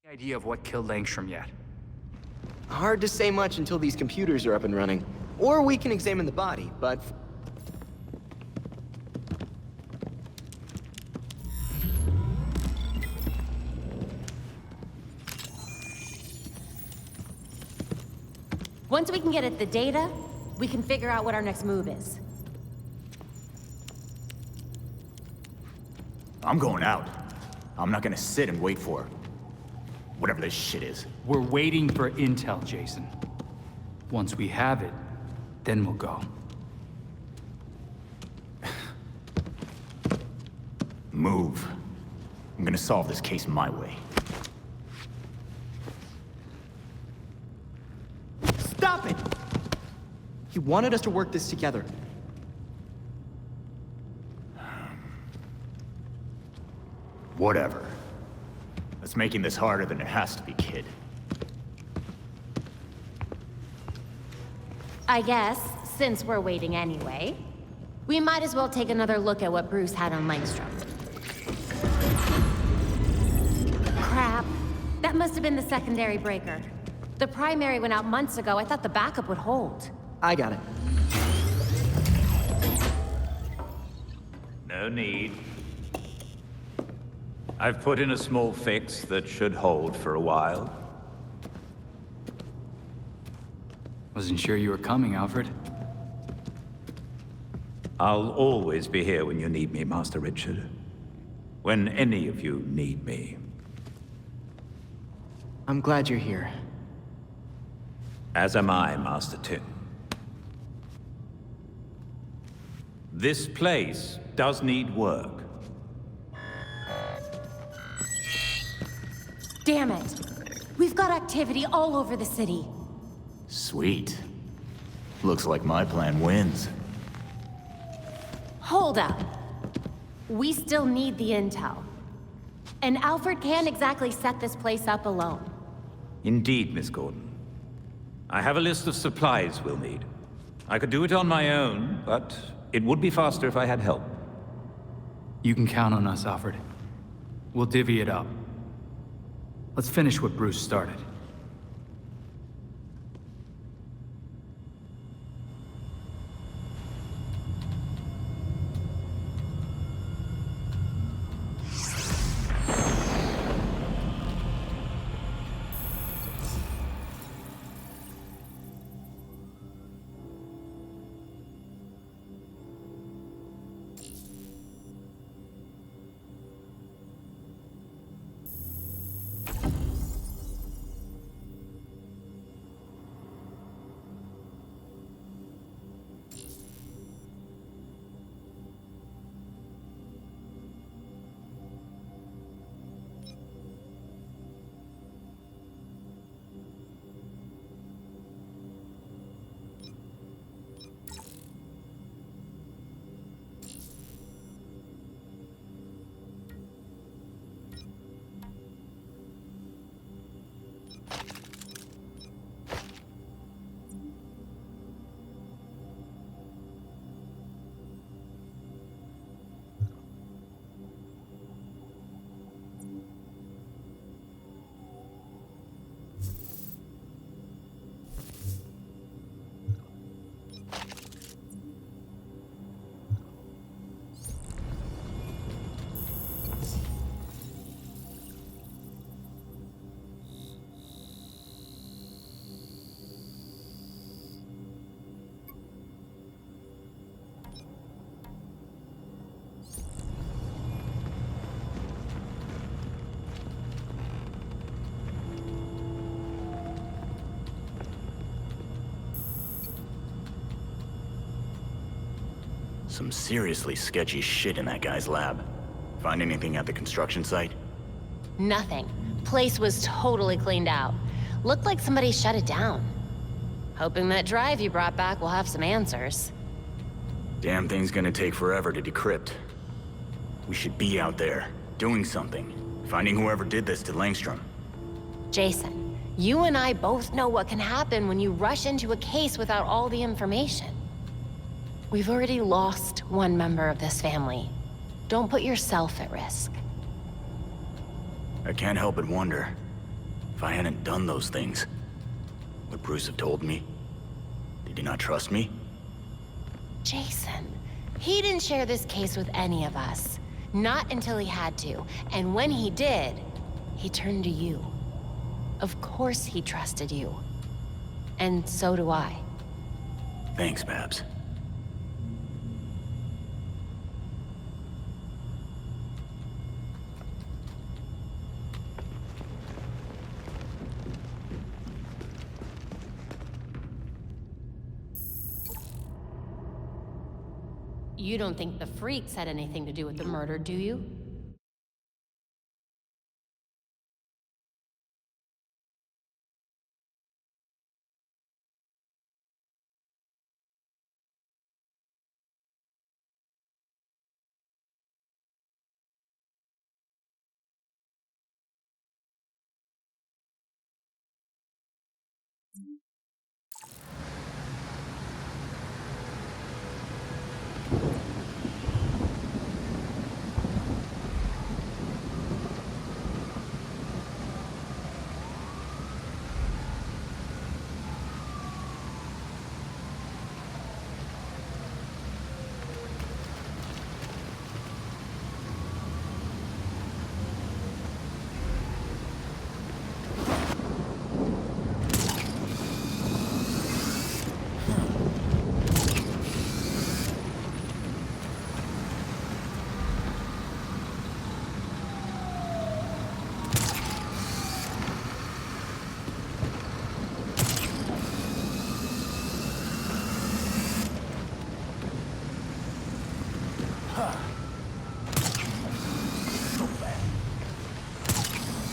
Idea of what killed Langstrom yet? Hard to say much until these computers are up and running. Or we can examine the body, but... Once we can get at the data, we can figure out what our next move is. I'm going out. I'm not gonna sit and wait for whatever this shit is. We're waiting for intel, Jason. Once we have it, then we'll go. Move. I'm gonna solve this case my way. Stop it! He wanted us to work this together. Whatever. That's making this harder than it has to be, kid. I guess, since we're waiting anyway, we might as well take another look at what Bruce had on Langstrom. Crap. That must have been the secondary breaker. The primary went out months ago. I thought the backup would hold. I got it. No need. I've put in a small fix that should hold for a while. Wasn't sure you were coming, Alfred. I'll always be here when you need me, Master Richard. When any of you need me. I'm glad you're here. As am I, Master Tim. This place does need work. Damn it! We've got activity all over the city. Sweet. Looks like my plan wins. Hold up. We still need the intel. And Alfred can't exactly set this place up alone. Indeed, Miss Gordon. I have a list of supplies we'll need. I could do it on my own, but it would be faster if I had help. You can count on us, Alfred. We'll divvy it up. Let's finish what Bruce started. Some seriously sketchy shit in that guy's lab. Find anything at the construction site? Nothing. Place was totally cleaned out. Looked like somebody shut it down. Hoping that drive you brought back will have some answers. Damn thing's gonna take forever to decrypt. We should be out there, doing something. Finding whoever did this to Langstrom. Jason, you and I both know what can happen when you rush into a case without all the information. We've already lost one member of this family. Don't put yourself at risk. I can't help but wonder. If I hadn't done those things, would Bruce have told me? Did he not trust me? Jason, he didn't share this case with any of us. Not until he had to. And when he did, he turned to you. Of course he trusted you. And so do I. Thanks, Babs. You don't think the freaks had anything to do with the murder, do you?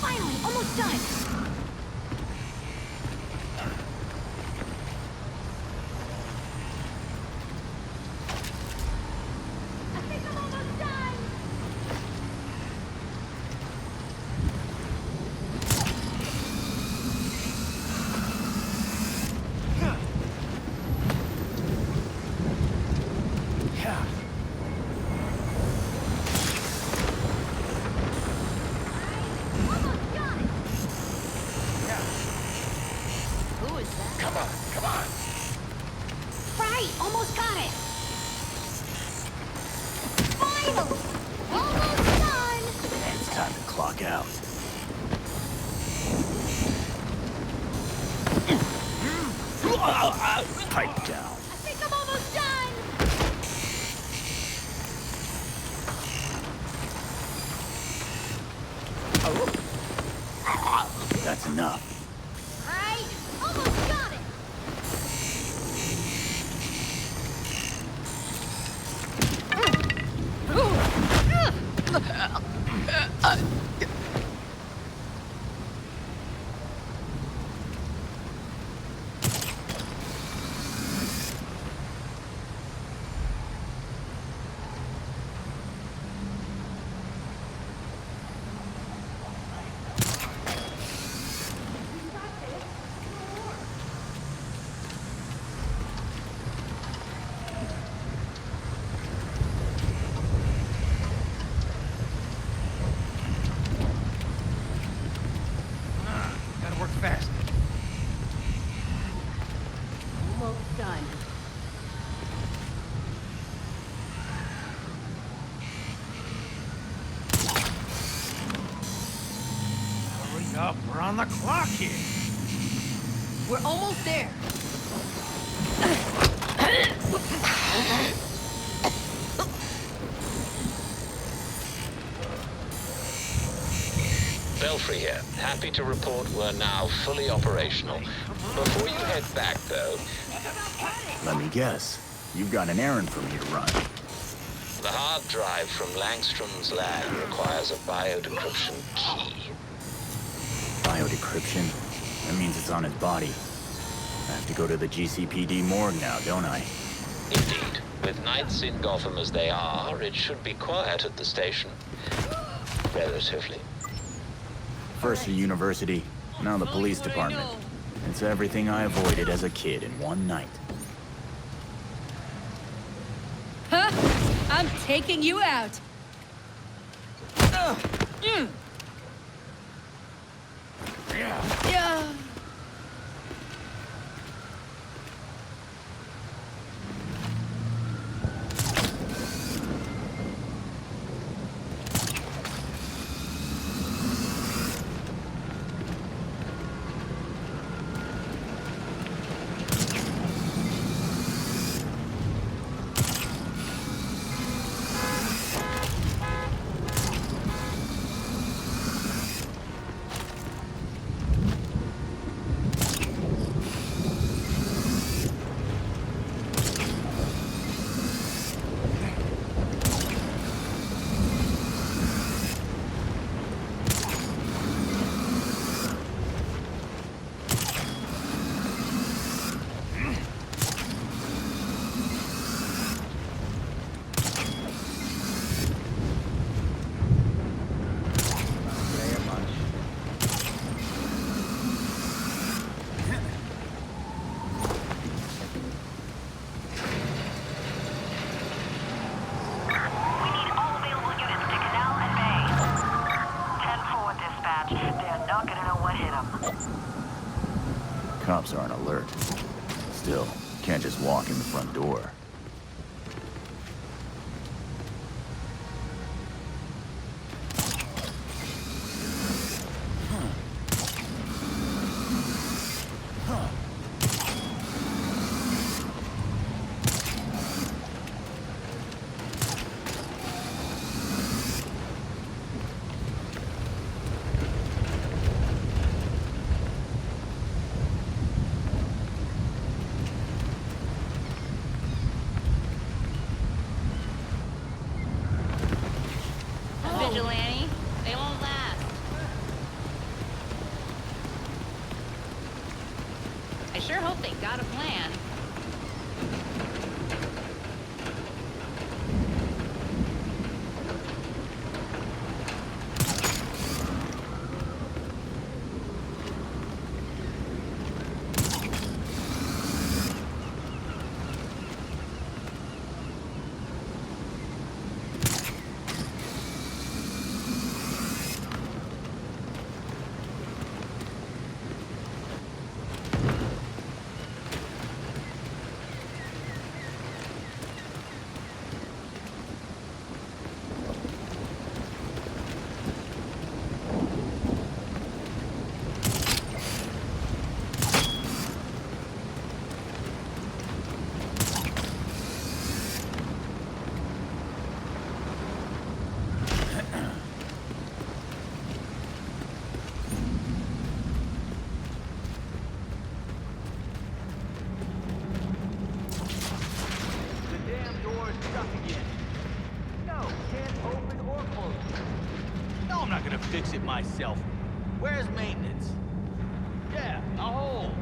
Finally, almost done. I think I'm almost done. Almost got it. Who is that? Come on! Right, almost got it. Finally, almost done. It's time to clock out. Pipe down. I think I'm almost done. That's enough. Right, almost got it. Gotta work fast. Almost done. Hurry up, we're on the clock here. We're almost there. Belfry here. Happy to report we're now fully operational. Before you head back, though, Let me guess. You've got an errand for me to run. the hard drive from Langstrom's lab requires a biodecryption key. Biodecryption? That means it's on his body. I have to go to the GCPD morgue now, don't I? Indeed. With nights in Gotham as they are, it should be quiet at the station. Relatively. First the university, now the police department. It's everything I avoided as a kid in one night. Huh? I'm taking you out. Yeah. what hit him. Cops aren't alert. Still, can't just walk in the front door. Vigilante, they won't last. I sure hope they got a plan. No, I'm not gonna fix it myself. Where's maintenance? Yeah, I'll hold.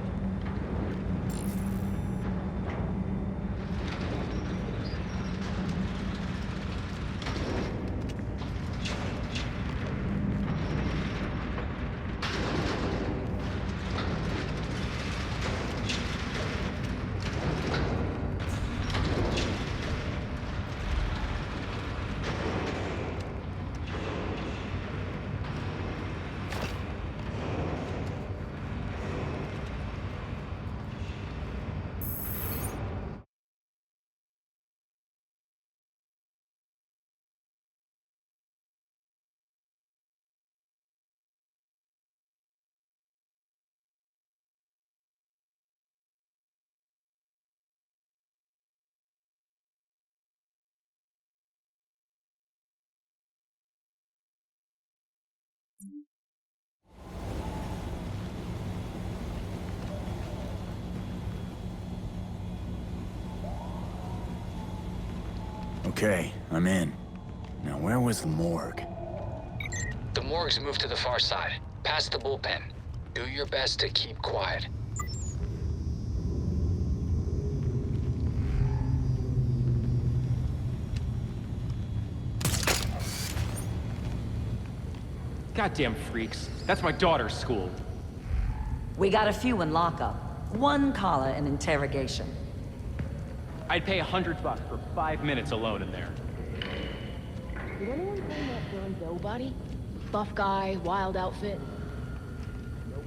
Okay, I'm in. Now where was the morgue? The morgue's moved to the far side, past the bullpen. Do your best to keep quiet. Goddamn freaks. That's my daughter's school. We got a few in lockup. One caller in interrogation. I'd pay $100 for 5 minutes alone in there. Did anyone find that John Doe body? Buff guy, wild outfit. Nope.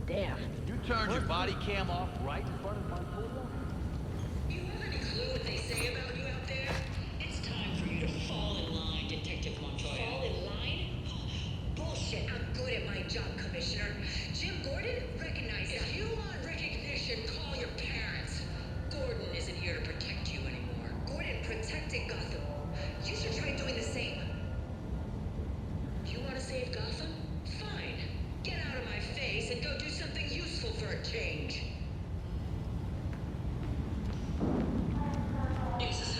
Damn. You turned your body cam off right in front of my photo? You have any clue what they say about you out there? It's time for you to fall in line, Detective Montoya. Fall in line? Bullshit. I'm good at my job, Commissioner. Jim Gordon, recognize that. If you want recognition, call your parents. Gordon isn't here to protect you anymore. Gordon protected Gotham. You should try doing the same. You want to save Gotham? Fine. Get out of my face and go do something useful for a change. It's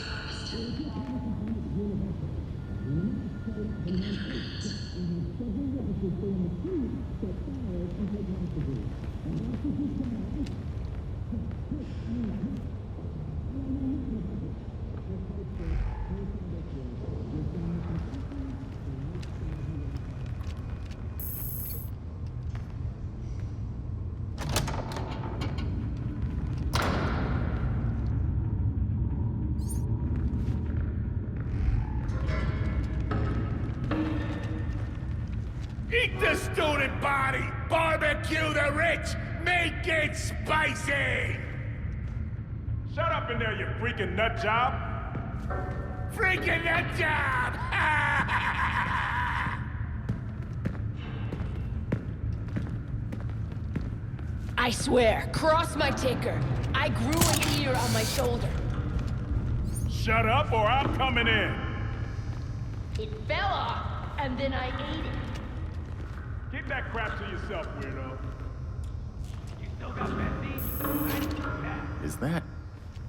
Eat the student body! Barbecue the rich! Make it spicy! Shut up in there, you freaking nut job! Freaking nut job! I swear, cross my ticker. I grew an ear on my shoulder. Shut up or I'm coming in! It fell off, and then I ate it. Keep that crap to yourself, weirdo. You still got benzene? Is that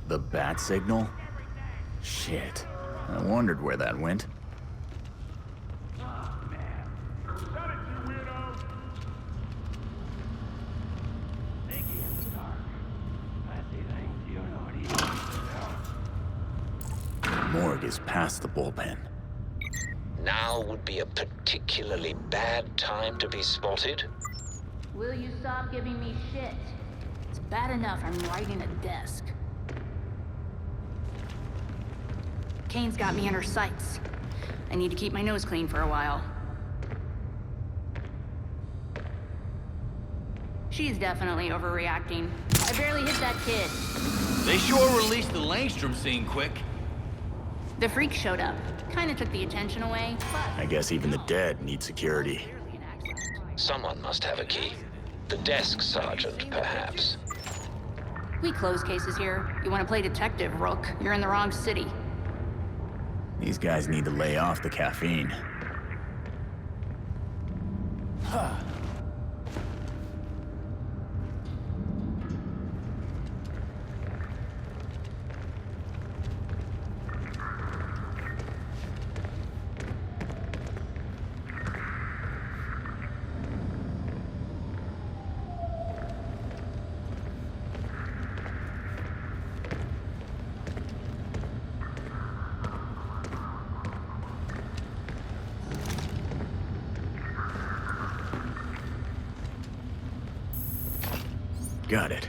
the bat signal? Shit. I wondered where that went. Morgue is past the bullpen. Now would be a particularly bad time to be spotted. Will you stop giving me shit? It's bad enough I'm writing a desk. Kane's got me in her sights. I need to keep my nose clean for a while. She's definitely overreacting. I barely hit that kid. They sure released the Langstrom scene quick. The freak showed up. Kinda took the attention away, but... I guess even the dead need security. Someone must have a key. The desk sergeant, perhaps. We close cases here. You wanna play detective, Rook? You're in the wrong city. These guys need to lay off the caffeine. Got it.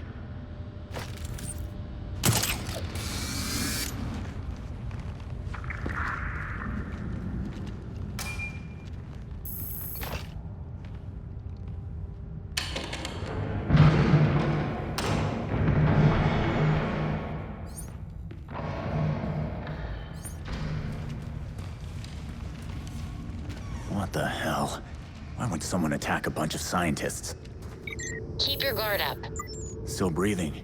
What the hell? Why would someone attack a bunch of scientists? Keep your guard up. Still breathing.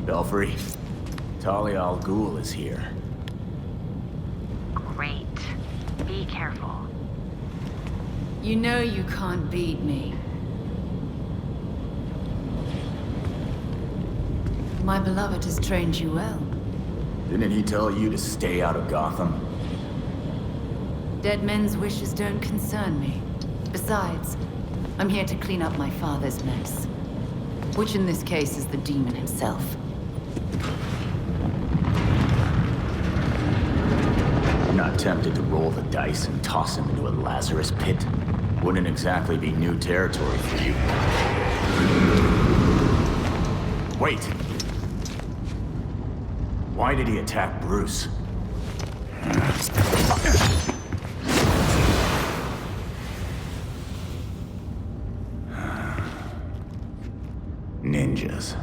Belfry, Talia al Ghul is here. Great. Be careful. You know you can't beat me. My beloved has trained you well. Didn't he tell you to stay out of Gotham? Dead men's wishes don't concern me. Besides, I'm here to clean up my father's mess. Which in this case is the demon himself. Not tempted to roll the dice and toss him into a Lazarus pit? Wouldn't exactly be new territory for you. Wait! Why did he attack Bruce? Ninjas.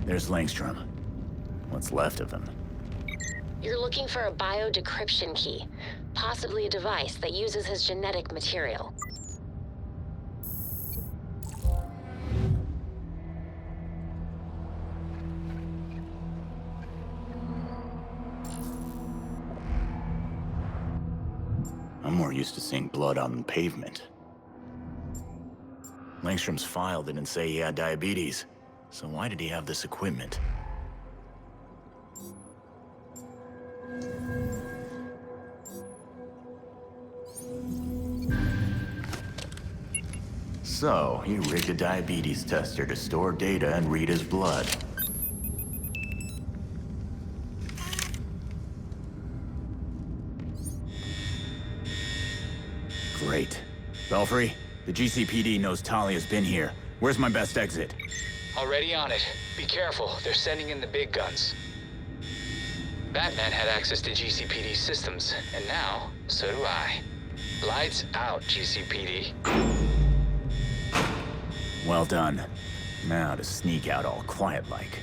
There's Langstrom. What's left of him? You're looking for a biodecryption key, possibly a device that uses his genetic material. I'm more used to seeing blood on the pavement. Langstrom's file didn't say he had diabetes, so why did he have this equipment? So, he rigged a diabetes tester to store data and read his blood. Great. Belfry, the GCPD knows Talia's been here. Where's my best exit? Already on it. Be careful, they're sending in the big guns. Batman had access to GCPD systems, and now, so do I. Lights out, GCPD. Well done. Now to sneak out all quiet-like.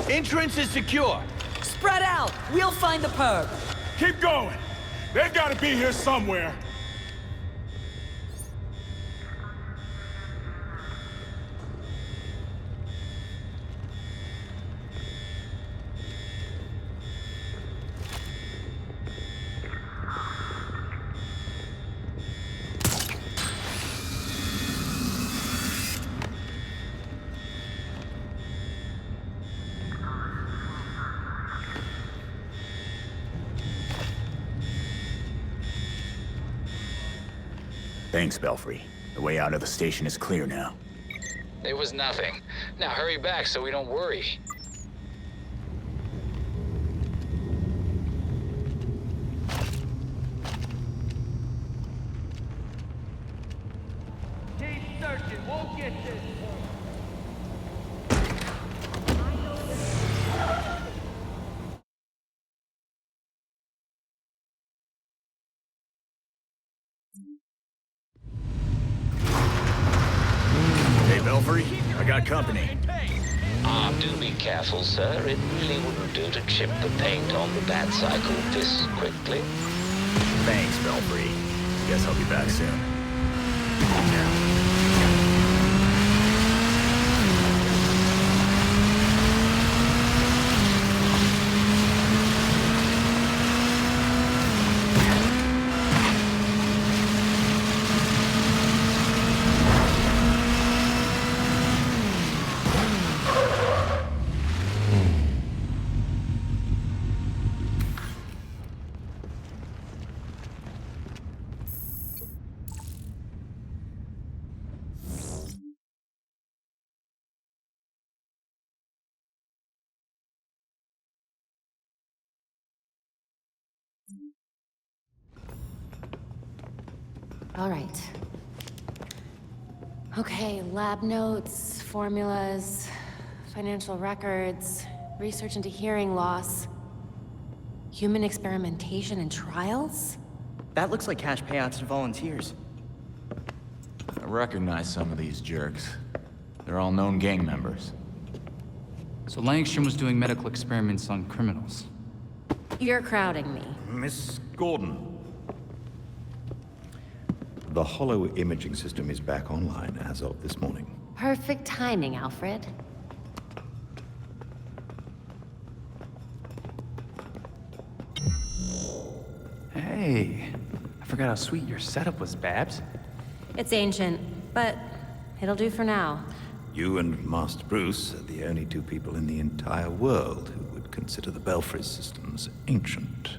Entrance is secure. Spread out! We'll find the perp! Keep going. They gotta be here somewhere. Thanks, Belfry. The way out of the station is clear now. It was nothing. Now hurry back so we don't worry. Keep searching. We'll get this. Hey, Belfry, I got company. Do be careful, sir. It really wouldn't do to chip the paint on the bat cycle this quickly. Thanks, Belfry. Guess I'll be back soon. All right. Okay, lab notes, formulas, financial records, research into hearing loss, human experimentation and trials? That looks like cash payouts to volunteers. I recognize some of these jerks. They're all known gang members. So Langstrom was doing medical experiments on criminals. You're crowding me. Miss Gordon. The hollow imaging system is back online as of this morning. Perfect timing, Alfred. Hey, I forgot how sweet your setup was, Babs. It's ancient, but it'll do for now. You and Master Bruce are the only two people in the entire world who would consider the Belfry systems ancient.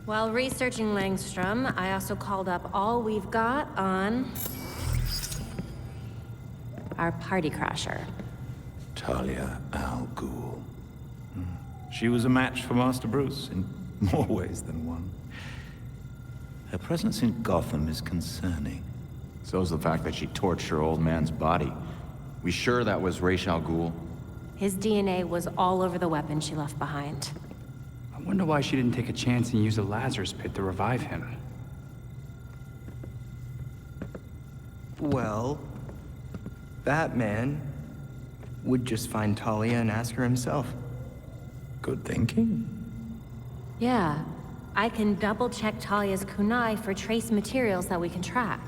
While researching Langstrom, I also called up all we've got on our party crasher. Talia al Ghul. She was a match for Master Bruce in more ways than one. Her presence in Gotham is concerning. So's the fact that she torched her old man's body. We sure that was Ra's al Ghul? His DNA was all over the weapon she left behind. I wonder why she didn't take a chance and use a Lazarus pit to revive him. Well, Batman would just find Talia and ask her himself. Good thinking. Yeah. I can double-check Talia's kunai for trace materials that we can track.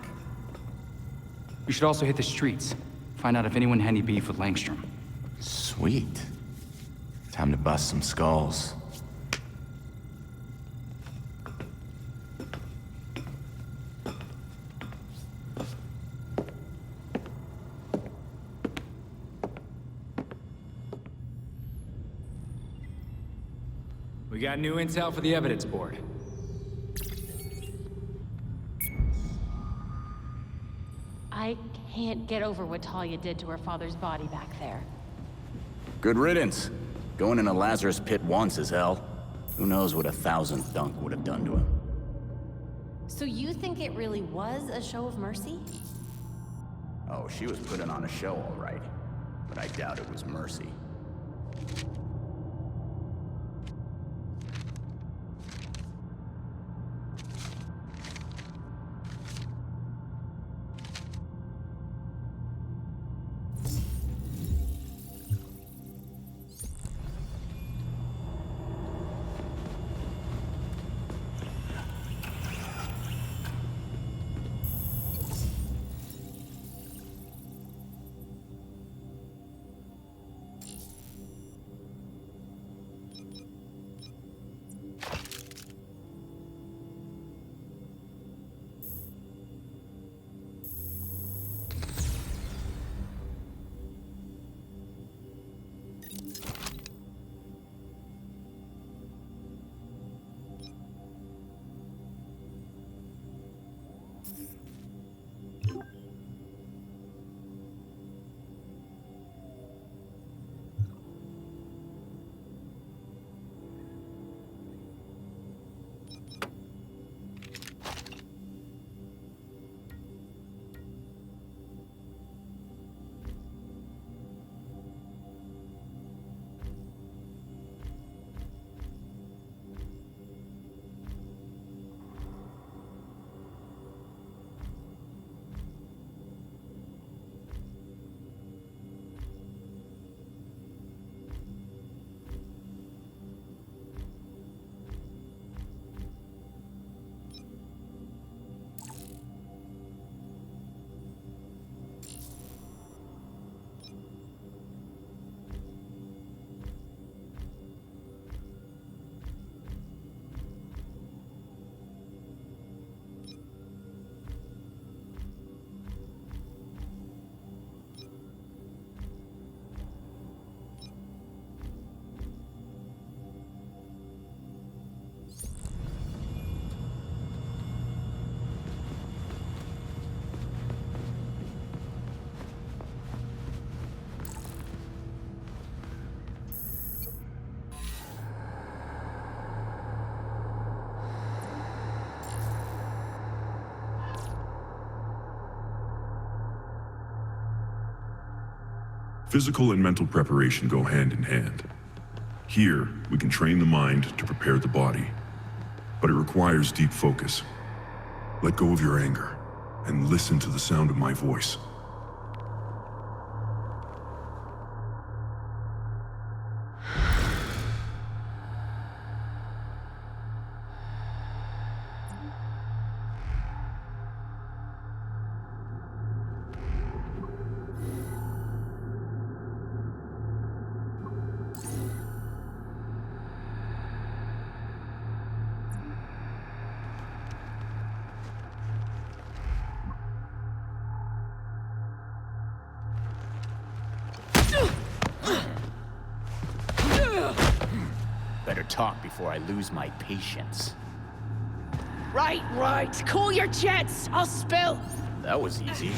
We should also hit the streets. Find out if anyone had any beef with Langstrom. Sweet. Time to bust some skulls. We got new intel for the evidence board. I can't get over what Talia did to her father's body back there. Good riddance. Going in a Lazarus pit once is hell. Who knows what a 1,000th dunk would have done to him. So you think it really was a show of mercy? Oh, she was putting on a show, all right. But I doubt it was mercy. Physical and mental preparation go hand in hand. Here, we can train the mind to prepare the body, but it requires deep focus. Let go of your anger and listen to the sound of my voice. Better talk before I lose my patience. Right. Cool your jets. I'll spill. That was easy.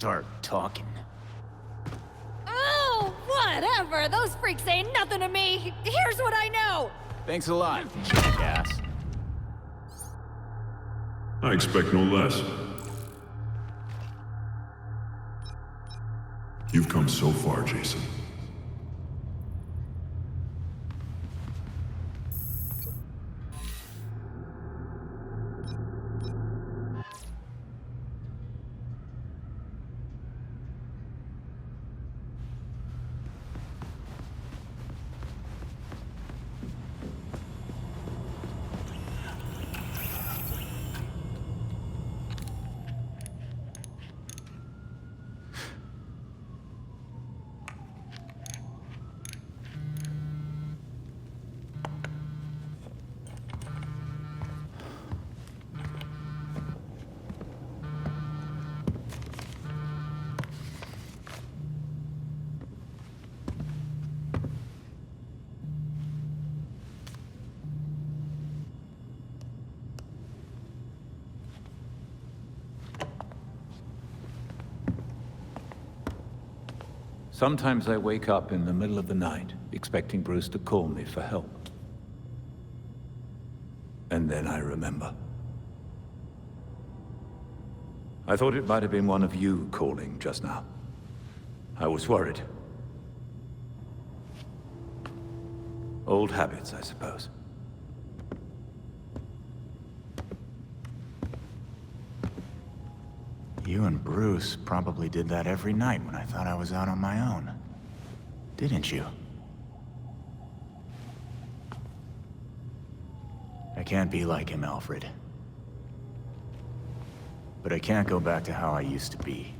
start talking. Oh, whatever. Those freaks ain't nothing to me. Here's what I know. Thanks a lot, jackass. I expect no less. You've come so far, Jason. Sometimes I wake up in the middle of the night, expecting Bruce to call me for help. And then I remember. I thought it might have been one of you calling just now. I was worried. Old habits, I suppose. You and Bruce probably did that every night when I thought I was out on my own. Didn't you? I can't be like him, Alfred. But I can't go back to how I used to be.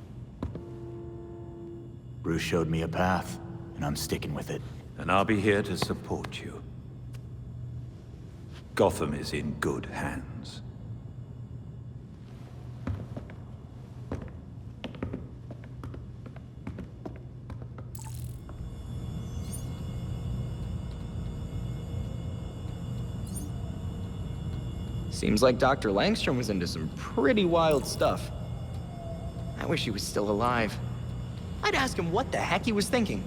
Bruce showed me a path, and I'm sticking with it. And I'll be here to support you. Gotham is in good hands. Seems like Dr. Langstrom was into some pretty wild stuff. I wish he was still alive. I'd ask him what the heck he was thinking.